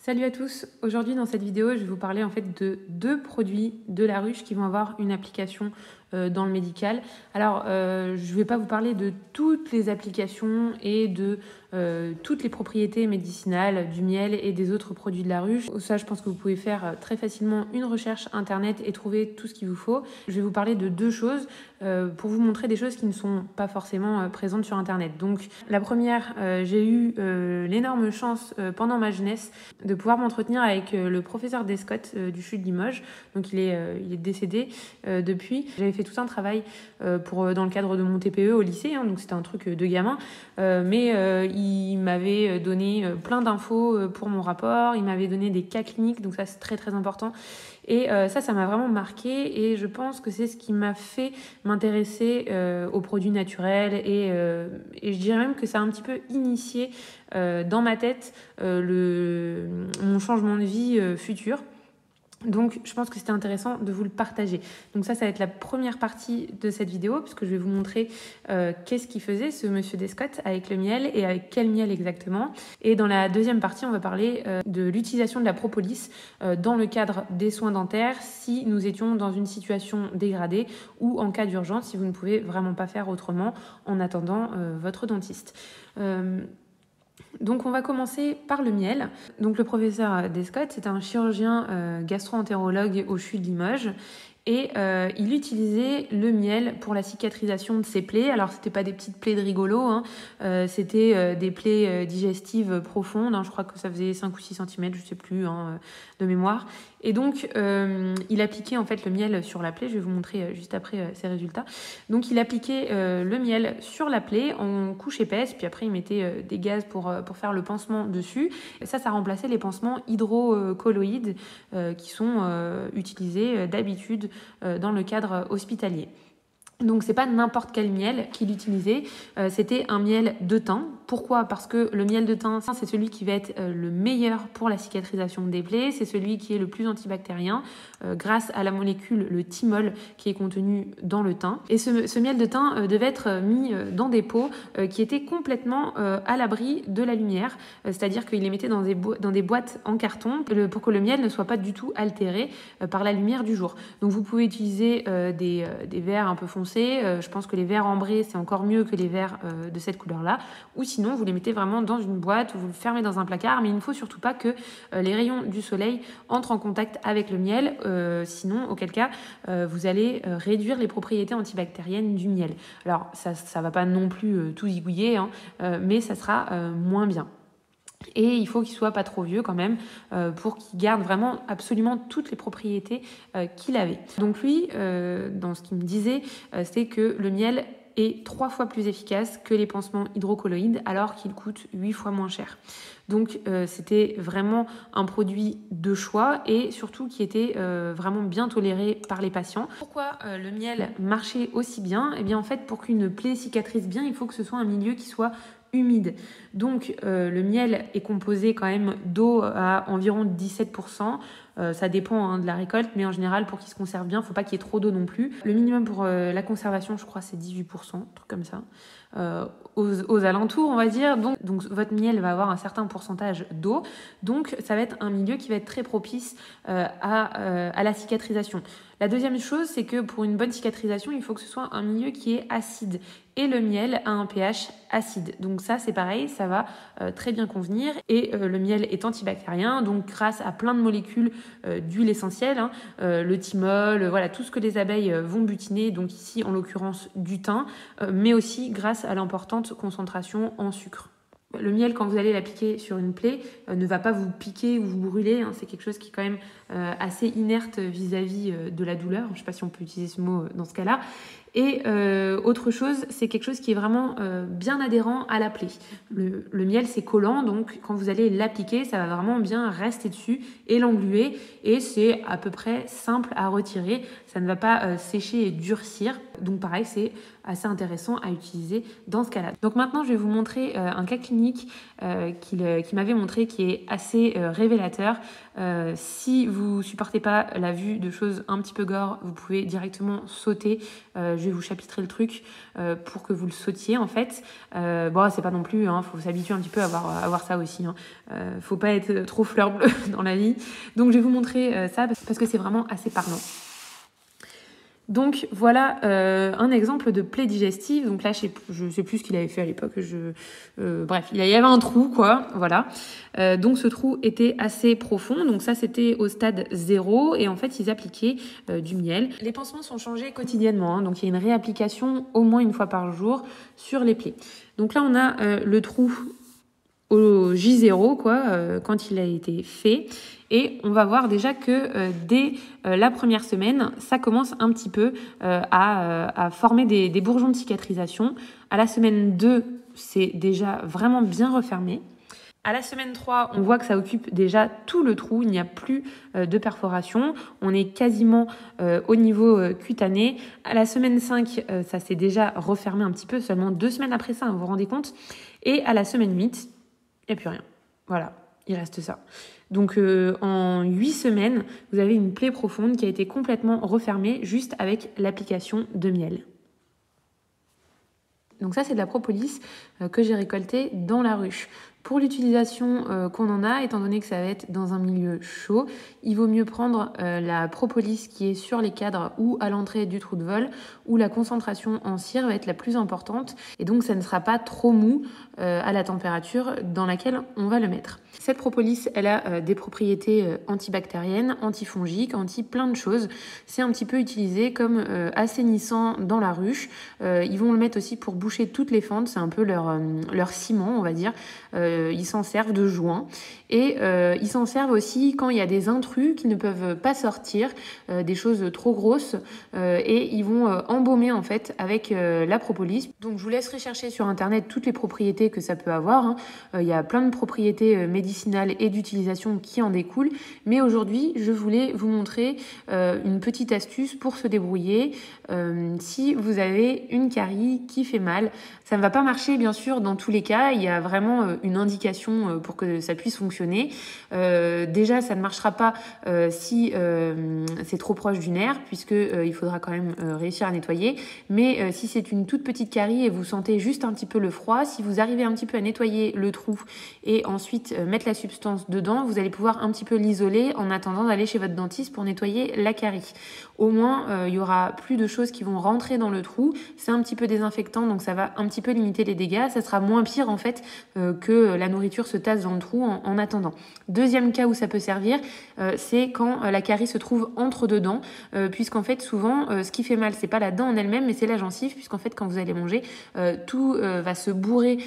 Salut à tous, aujourd'hui dans cette vidéo je vais vous parler en fait de deux produits de la ruche qui vont avoir une application dans le médical. Alors je ne vais pas vous parler de toutes les applications et de toutes les propriétés médicinales du miel et des autres produits de la ruche. Ça je pense que vous pouvez faire très facilement une recherche internet et trouver tout ce qu'il vous faut. Je vais vous parler de deux choses pour vous montrer des choses qui ne sont pas forcément présentes sur internet. Donc la première, j'ai eu l'énorme chance pendant ma jeunesse de pouvoir m'entretenir avec le professeur Descott du CHU de Limoges. Donc il est décédé depuis. J'avais fait tout un travail dans le cadre de mon TPE au lycée, donc c'était un truc de gamin. Mais il m'avait donné plein d'infos pour mon rapport, il m'avait donné des cas cliniques, donc ça c'est très très important. Et ça m'a vraiment marqué et je pense que c'est ce qui m'a fait m'intéresser aux produits naturels et je dirais même que ça a un petit peu initié dans ma tête mon changement de vie futur. Donc je pense que c'était intéressant de vous le partager. Donc ça va être la première partie de cette vidéo puisque je vais vous montrer qu'est-ce qu'il faisait ce monsieur Descott avec le miel et avec quel miel exactement. Et dans la deuxième partie, on va parler de l'utilisation de la propolis dans le cadre des soins dentaires si nous étions dans une situation dégradée ou en cas d'urgence si vous ne pouvez vraiment pas faire autrement en attendant votre dentiste. Donc on va commencer par le miel. Donc le professeur Descott, c'est un chirurgien gastro-entérologue au CHU de Limoges et il utilisait le miel pour la cicatrisation de ses plaies. Alors c'était pas des petites plaies de rigolo, c'était des plaies digestives profondes, je crois que ça faisait 5 ou 6 cm, je sais plus de mémoire. Et donc il appliquait en fait le miel sur la plaie, je vais vous montrer juste après ses résultats. Donc il appliquait le miel sur la plaie en couche épaisse, puis après il mettait des gaz pour faire le pansement dessus. Et ça remplaçait les pansements hydrocolloïdes qui sont utilisés d'habitude dans le cadre hospitalier. Donc c'est pas n'importe quel miel qu'il utilisait, c'était un miel de thym. Pourquoi ? Parce que le miel de thym, c'est celui qui va être le meilleur pour la cicatrisation des plaies, c'est celui qui est le plus antibactérien grâce à la molécule le thymol qui est contenu dans le thym. Et ce miel de thym devait être mis dans des pots qui étaient complètement à l'abri de la lumière, c'est-à-dire qu'il les mettait dans des boîtes en carton pour que le miel ne soit pas du tout altéré par la lumière du jour. Donc vous pouvez utiliser des verres un peu foncés. Je pense que les verres ambrés c'est encore mieux que les verres de cette couleur là, ou sinon vous les mettez vraiment dans une boîte ou vous le fermez dans un placard, mais il ne faut surtout pas que les rayons du soleil entrent en contact avec le miel, sinon auquel cas vous allez réduire les propriétés antibactériennes du miel. Alors ça va pas non plus tout zigouiller, mais ça sera moins bien. Et il faut qu'il soit pas trop vieux quand même pour qu'il garde vraiment absolument toutes les propriétés qu'il avait. Donc lui, dans ce qu'il me disait, c'est que le miel est 3 fois plus efficace que les pansements hydrocolloïdes alors qu'il coûte 8 fois moins cher. Donc c'était vraiment un produit de choix et surtout qui était vraiment bien toléré par les patients. Pourquoi le miel marchait aussi bien ? Eh bien en fait pour qu'une plaie cicatrise bien, il faut que ce soit un milieu qui soit humide. Donc le miel est composé quand même d'eau à environ 17%. Ça dépend de la récolte, mais en général, pour qu'il se conserve bien, il ne faut pas qu'il y ait trop d'eau non plus. Le minimum pour la conservation, je crois, c'est 18%, un truc comme ça. Aux alentours, on va dire. Donc votre miel va avoir un certain pourcentage d'eau. Donc ça va être un milieu qui va être très propice à la cicatrisation. La deuxième chose, c'est que pour une bonne cicatrisation, il faut que ce soit un milieu qui est acide. Et le miel a un pH acide. Donc ça, c'est pareil, ça va très bien convenir. Et le miel est antibactérien, donc grâce à plein de molécules d'huile essentielle, le thymol, voilà, tout ce que les abeilles vont butiner, donc ici en l'occurrence du thym, mais aussi grâce à l'importante concentration en sucre. Le miel, quand vous allez l'appliquer sur une plaie, ne va pas vous piquer ou vous brûler. C'est quelque chose qui est quand même assez inerte vis-à-vis de la douleur. Je ne sais pas si on peut utiliser ce mot dans ce cas-là. Et autre chose, c'est quelque chose qui est vraiment bien adhérent à la plaie. Le miel, c'est collant, donc quand vous allez l'appliquer, ça va vraiment bien rester dessus et l'engluer. Et c'est à peu près simple à retirer. Ça ne va pas sécher et durcir. Donc pareil, c'est assez intéressant à utiliser dans ce cas-là. Donc maintenant, je vais vous montrer un cas clinique qui m'avait montré, qui est assez révélateur. Si vous supportez pas la vue de choses un petit peu gore, vous pouvez directement sauter je vais vous chapitrer le truc pour que vous le sautiez en fait. Bon, c'est pas non plus, faut s'habituer un petit peu à voir ça aussi. Faut pas être trop fleur bleue dans la vie. Donc je vais vous montrer ça parce que c'est vraiment assez parlant. Donc voilà un exemple de plaie digestive. Donc là, je sais plus ce qu'il avait fait à l'époque. Bref, il y avait un trou, quoi. Voilà. Donc ce trou était assez profond. Donc ça, c'était au stade 0. Et en fait, ils appliquaient du miel. Les pansements sont changés quotidiennement. Donc il y a une réapplication au moins une fois par jour sur les plaies. Donc là, on a le trou au J0, quand il a été fait. Et on va voir déjà que dès la première semaine, ça commence un petit peu à former des bourgeons de cicatrisation. À la semaine 2, c'est déjà vraiment bien refermé. À la semaine 3, on voit que ça occupe déjà tout le trou, il n'y a plus de perforation, on est quasiment au niveau cutané. À la semaine 5, ça s'est déjà refermé un petit peu, seulement 2 semaines après ça, vous vous rendez compte. Et à la semaine 8, il n'y a plus rien. Voilà, il reste ça. Donc en 8 semaines, vous avez une plaie profonde qui a été complètement refermée juste avec l'application de miel. Donc ça, c'est de la propolis que j'ai récoltée dans la ruche. Pour l'utilisation qu'on en a, étant donné que ça va être dans un milieu chaud, il vaut mieux prendre la propolis qui est sur les cadres ou à l'entrée du trou de vol, où la concentration en cire va être la plus importante. Et donc, ça ne sera pas trop mou à la température dans laquelle on va le mettre. Cette propolis, elle a des propriétés antibactériennes, antifongiques, plein de choses. C'est un petit peu utilisé comme assainissant dans la ruche. Ils vont le mettre aussi pour boucher toutes les fentes. C'est un peu leur ciment, on va dire. Ils s'en servent de joint. Et ils s'en servent aussi quand il y a des intrus qui ne peuvent pas sortir, des choses trop grosses. Et ils vont embaumer en fait avec la propolis. Donc je vous laisserai chercher sur internet toutes les propriétés que ça peut avoir. Il y a plein de propriétés médicinales et d'utilisation qui en découlent. Mais aujourd'hui, je voulais vous montrer une petite astuce pour se débrouiller. Si vous avez une carie qui fait mal, ça ne va pas marcher bien sûr dans tous les cas. Il y a vraiment une indication pour que ça puisse fonctionner. Déjà, ça ne marchera pas si c'est trop proche du nerf, puisque il faudra quand même réussir à nettoyer. Mais si c'est une toute petite carie et vous sentez juste un petit peu le froid, si vous arrivez un petit peu à nettoyer le trou et ensuite mettre la substance dedans, vous allez pouvoir un petit peu l'isoler en attendant d'aller chez votre dentiste pour nettoyer la carie. Au moins, il y aura plus de choses qui vont rentrer dans le trou. C'est un petit peu désinfectant, donc ça va un petit peu limiter les dégâts. Ça sera moins pire en fait que la nourriture se tasse dans le trou en attendant. Deuxième cas où ça peut servir, c'est quand la carie se trouve entre deux dents, puisqu'en fait souvent ce qui fait mal, c'est pas la dent en elle-même, mais c'est la gencive, puisqu'en fait quand vous allez manger, tout va se bourrer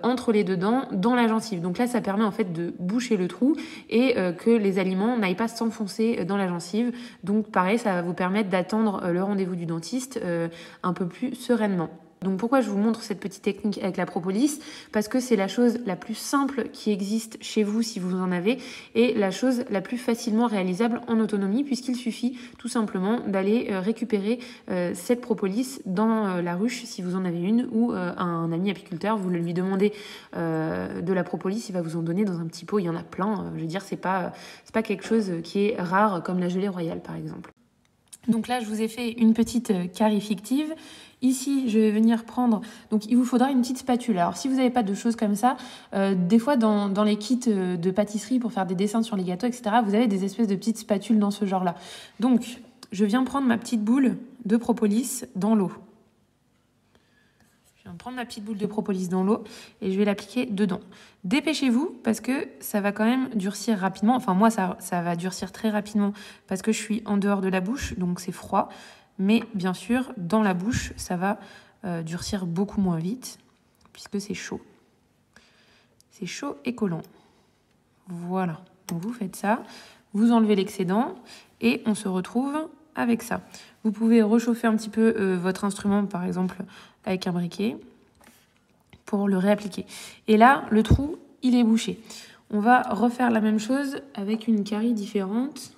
entre les deux dents dans la gencive. Donc là, ça permet en fait de boucher le trou et que les aliments n'aillent pas s'enfoncer dans la gencive. Donc pareil, ça va vous permettre d'attendre le rendez-vous du dentiste un peu plus sereinement. Donc pourquoi je vous montre cette petite technique avec la propolis? Parce que c'est la chose la plus simple qui existe chez vous si vous en avez et la chose la plus facilement réalisable en autonomie, puisqu'il suffit tout simplement d'aller récupérer cette propolis dans la ruche si vous en avez une, ou un ami apiculteur, vous lui demandez de la propolis, il va vous en donner dans un petit pot, il y en a plein. Je veux dire, c'est pas quelque chose qui est rare comme la gelée royale par exemple. Donc là, je vous ai fait une petite carie fictive. Ici, je vais venir prendre... Donc, il vous faudra une petite spatule. Alors, si vous n'avez pas de choses comme ça, des fois, dans les kits de pâtisserie pour faire des dessins sur les gâteaux, etc., vous avez des espèces de petites spatules dans ce genre-là. Donc, je viens prendre ma petite boule de propolis dans l'eau. Je viens prendre ma petite boule de propolis dans l'eau et je vais l'appliquer dedans. Dépêchez-vous parce que ça va quand même durcir rapidement. Enfin, moi, ça va durcir très rapidement parce que je suis en dehors de la bouche, donc c'est froid. Mais bien sûr, dans la bouche, ça va durcir beaucoup moins vite puisque c'est chaud. C'est chaud et collant. Voilà. Donc vous faites ça, vous enlevez l'excédent et on se retrouve avec ça. Vous pouvez réchauffer un petit peu votre instrument, par exemple, avec un briquet pour le réappliquer. Et là, le trou, il est bouché. On va refaire la même chose avec une carie différente.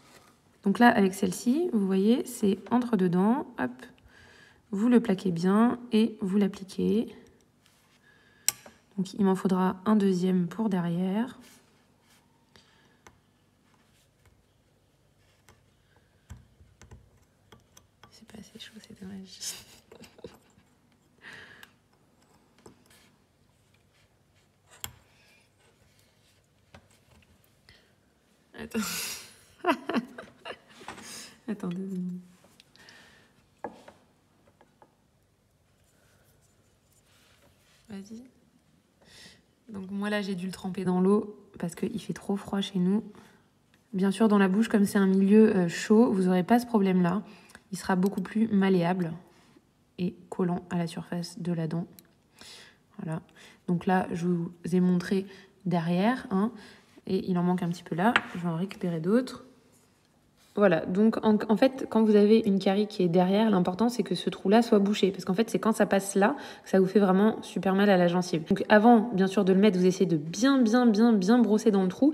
Donc là, avec celle-ci, vous voyez, c'est entre dedans. Hop, vous le plaquez bien et vous l'appliquez. Donc il m'en faudra un deuxième pour derrière. C'est pas assez chaud, c'est dommage. Attends. Attends 2 secondes. Vas-y. Donc moi là j'ai dû le tremper dans l'eau parce qu'il fait trop froid chez nous. Bien sûr dans la bouche, comme c'est un milieu chaud, vous n'aurez pas ce problème-là. Il sera beaucoup plus malléable et collant à la surface de la dent. Voilà. Donc là je vous ai montré derrière, hein, et il en manque un petit peu là. Je vais en récupérer d'autres. Voilà, donc en fait, quand vous avez une carie qui est derrière, l'important c'est que ce trou-là soit bouché. Parce qu'en fait, c'est quand ça passe là que ça vous fait vraiment super mal à la gencive. Donc avant, bien sûr, de le mettre, vous essayez de bien brosser dans le trou.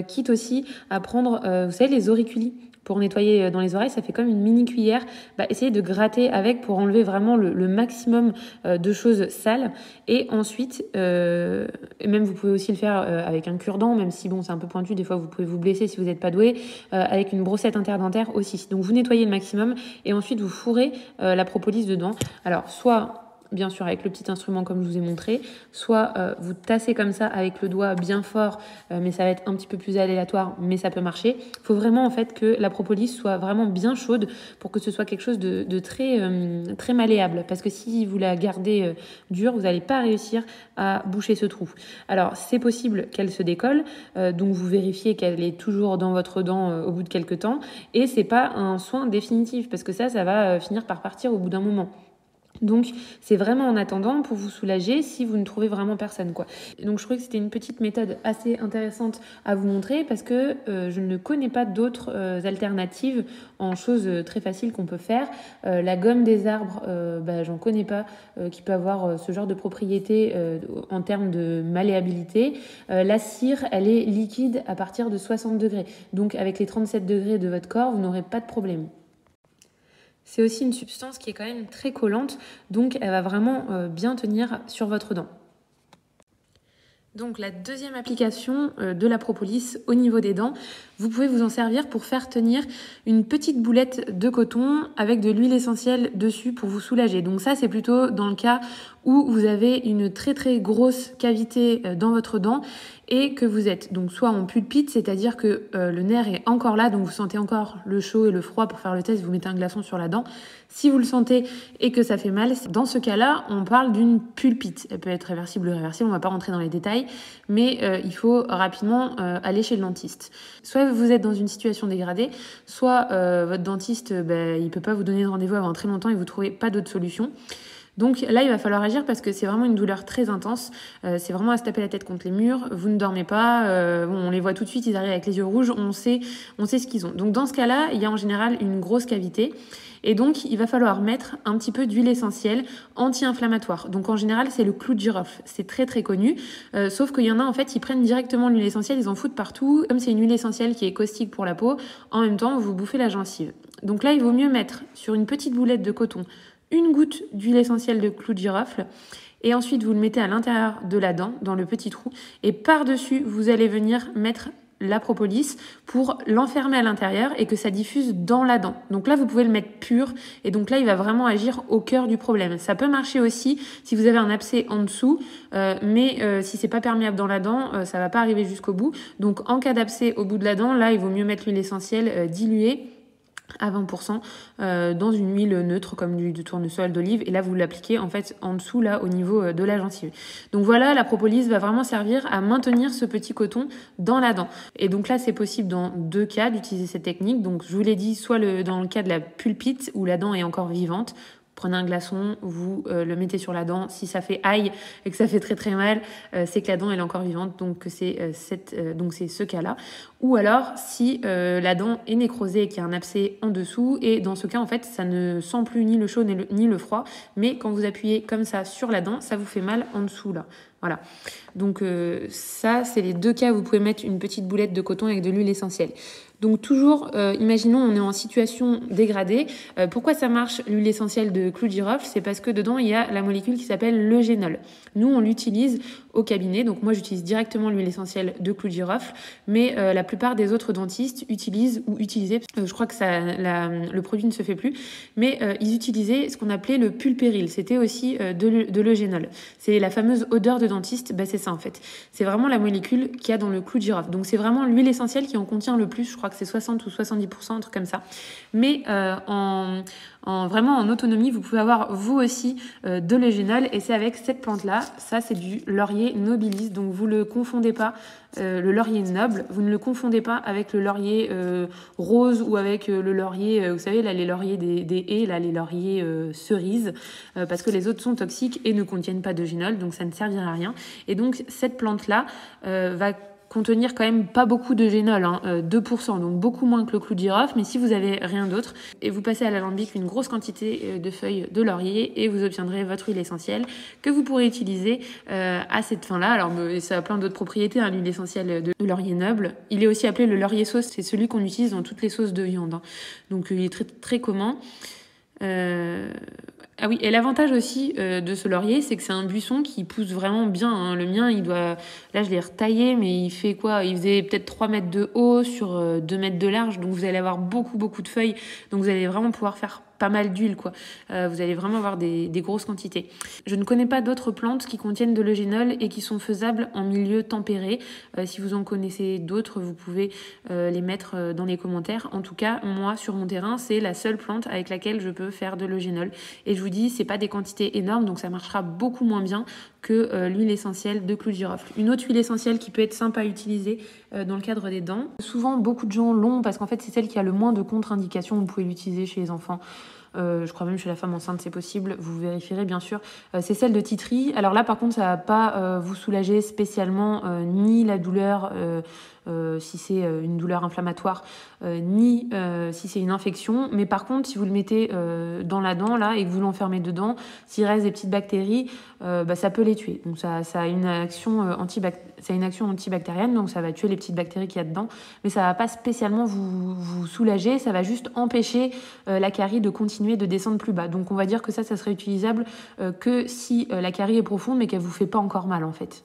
Quitte aussi à prendre, vous savez, les auriculis pour nettoyer dans les oreilles, ça fait comme une mini cuillère. Essayez de gratter avec pour enlever vraiment le maximum de choses sales. Et ensuite, même vous pouvez aussi le faire avec un cure-dent, même si bon, c'est un peu pointu, des fois vous pouvez vous blesser si vous n'êtes pas doué, avec une brossette interdentaire aussi. Donc vous nettoyez le maximum et ensuite vous fourrez la propolis dedans. Alors soit bien sûr avec le petit instrument comme je vous ai montré, soit vous tassez comme ça avec le doigt bien fort, mais ça va être un petit peu plus aléatoire, mais ça peut marcher. Il faut vraiment en fait que la propolis soit vraiment bien chaude pour que ce soit quelque chose de très malléable, parce que si vous la gardez dure, vous n'allez pas réussir à boucher ce trou. Alors c'est possible qu'elle se décolle, donc vous vérifiez qu'elle est toujours dans votre dent au bout de quelques temps, et c'est pas un soin définitif, parce que ça va finir par partir au bout d'un moment. Donc c'est vraiment en attendant pour vous soulager si vous ne trouvez vraiment personne, quoi. Donc je trouvais que c'était une petite méthode assez intéressante à vous montrer parce que je ne connais pas d'autres alternatives en choses très faciles qu'on peut faire. La gomme des arbres, j'en connais pas qui peut avoir ce genre de propriété en termes de malléabilité. La cire, elle est liquide à partir de 60 degrés. Donc avec les 37 degrés de votre corps, vous n'aurez pas de problème. C'est aussi une substance qui est quand même très collante, donc elle va vraiment bien tenir sur votre dent. Donc la deuxième application de la propolis au niveau des dents, vous pouvez vous en servir pour faire tenir une petite boulette de coton avec de l'huile essentielle dessus pour vous soulager. Donc ça c'est plutôt dans le cas où vous avez une très grosse cavité dans votre dent et que vous êtes donc soit en pulpite, c'est-à-dire que le nerf est encore là, donc vous sentez encore le chaud et le froid. Pour faire le test, vous mettez un glaçon sur la dent. Si vous le sentez et que ça fait mal, dans ce cas-là, on parle d'une pulpite. Elle peut être réversible ou irréversible, on ne va pas rentrer dans les détails, mais il faut rapidement aller chez le dentiste. Soit vous êtes dans une situation dégradée, soit votre dentiste, il ne peut pas vous donner de rendez-vous avant très longtemps et vous ne trouvez pas d'autre solution. Donc là, il va falloir agir parce que c'est vraiment une douleur très intense. C'est vraiment à se taper la tête contre les murs. Vous ne dormez pas. On les voit tout de suite, ils arrivent avec les yeux rouges. On sait ce qu'ils ont. Donc dans ce cas-là, il y a en général une grosse cavité. Et donc, il va falloir mettre un petit peu d'huile essentielle anti-inflammatoire. Donc en général, c'est le clou de girofle. C'est très connu. Sauf qu'il y en a, en fait, ils prennent directement l'huile essentielle, ils en foutent partout. Comme c'est une huile essentielle qui est caustique pour la peau, en même temps, vous bouffez la gencive. Donc là, il vaut mieux mettre sur une petite boulette de coton une goutte d'huile essentielle de clou de girofle et ensuite vous le mettez à l'intérieur de la dent, dans le petit trou, et par-dessus, vous allez venir mettre la propolis pour l'enfermer à l'intérieur et que ça diffuse dans la dent. Donc là, vous pouvez le mettre pur et donc là, il va vraiment agir au cœur du problème. Ça peut marcher aussi si vous avez un abcès en dessous, mais si c'est pas perméable dans la dent, ça va pas arriver jusqu'au bout. Donc en cas d'abcès au bout de la dent, là, il vaut mieux mettre l'huile essentielle diluée à 20% dans une huile neutre comme du tournesol, d'olive, et là vous l'appliquez en fait en dessous là au niveau de la gencive. Donc voilà, la propolis va vraiment servir à maintenir ce petit coton dans la dent. Et donc là c'est possible dans deux cas d'utiliser cette technique. Donc je vous l'ai dit, soit dans le cas de la pulpite où la dent est encore vivante. Prenez un glaçon, vous le mettez sur la dent. Si ça fait aïe et que ça fait très mal, c'est que la dent elle est encore vivante, donc c'est ce cas-là. Ou alors si la dent est nécrosée et qu'il y a un abcès en dessous, et dans ce cas en fait ça ne sent plus ni le chaud ni le froid, mais quand vous appuyez comme ça sur la dent, ça vous fait mal en dessous là. Voilà. Donc ça c'est les deux cas où vous pouvez mettre une petite boulette de coton avec de l'huile essentielle. Donc toujours, imaginons on est en situation dégradée. Pourquoi ça marche l'huile essentielle de clou de girofle? C'est parce que dedans il y a la molécule qui s'appelle l'eugénol. Nous on l'utilise au cabinet, donc moi j'utilise directement l'huile essentielle de clou de girofle, mais la plupart des autres dentistes utilisent ou utilisaient, je crois que le produit ne se fait plus, mais ils utilisaient ce qu'on appelait le pulpéril. C'était aussi de l'eugénol. C'est la fameuse odeur de dentiste, c'est ça en fait. C'est vraiment la molécule qu'il y a dans le clou de girofle. Donc c'est vraiment l'huile essentielle qui en contient le plus, je crois que c'est 60 ou 70%, un truc comme ça. Mais vraiment en autonomie, vous pouvez avoir vous aussi de l'eugénol, et c'est avec cette plante-là. Ça, c'est du laurier nobilis, donc vous le confondez pas, le laurier noble, vous ne le confondez pas avec le laurier rose ou avec le laurier, vous savez, là, les lauriers des haies, là, les lauriers cerises, parce que les autres sont toxiques et ne contiennent pas d'eugénol, donc ça ne servira à rien. Et donc, cette plante-là va contenir quand même pas beaucoup d'eugénol, 2%, donc beaucoup moins que le clou de girofle. Mais si vous avez rien d'autre, et vous passez à l'alambic une grosse quantité de feuilles de laurier, et vous obtiendrez votre huile essentielle que vous pourrez utiliser à cette fin-là. Alors ça a plein d'autres propriétés, l'huile essentielle de laurier noble. Il est aussi appelé le laurier sauce, c'est celui qu'on utilise dans toutes les sauces de viande, Donc il est très, très commun. Ah oui, et l'avantage aussi de ce laurier, c'est que c'est un buisson qui pousse vraiment bien. Le mien, là je l'ai retaillé, mais il fait quoi? Il faisait peut-être 3 mètres de haut sur 2 mètres de large, donc vous allez avoir beaucoup de feuilles, donc vous allez vraiment pouvoir faire pas mal d'huile, vous allez vraiment avoir des grosses quantités. Je ne connais pas d'autres plantes qui contiennent de l'eugénol et qui sont faisables en milieu tempéré. Si vous en connaissez d'autres, vous pouvez les mettre dans les commentaires. En tout cas, moi, sur mon terrain, c'est la seule plante avec laquelle je peux faire de l'eugénol. Et je vous dis, c'est pas des quantités énormes, donc ça marchera beaucoup moins bien que l'huile essentielle de clou de girofle. Une autre huile essentielle qui peut être sympa à utiliser dans le cadre des dents. Souvent, beaucoup de gens l'ont parce qu'en fait, c'est celle qui a le moins de contre-indications. Vous pouvez l'utiliser chez les enfants. Je crois même chez la femme enceinte, c'est possible. Vous vérifierez, bien sûr. C'est celle de Titri. Alors là, par contre, ça va pas vous soulager spécialement ni la douleur si c'est une douleur inflammatoire, ni si c'est une infection. Mais par contre, si vous le mettez dans la dent là et que vous l'enfermez dedans, s'il reste des petites bactéries, ça peut les tuer. Donc ça a une action antibactérienne, donc ça va tuer les petites bactéries qu'il y a dedans. Mais ça va pas spécialement vous soulager, ça va juste empêcher la carie de continuer de descendre plus bas. Donc on va dire que ça serait utilisable que si la carie est profonde mais qu'elle vous fait pas encore mal en fait.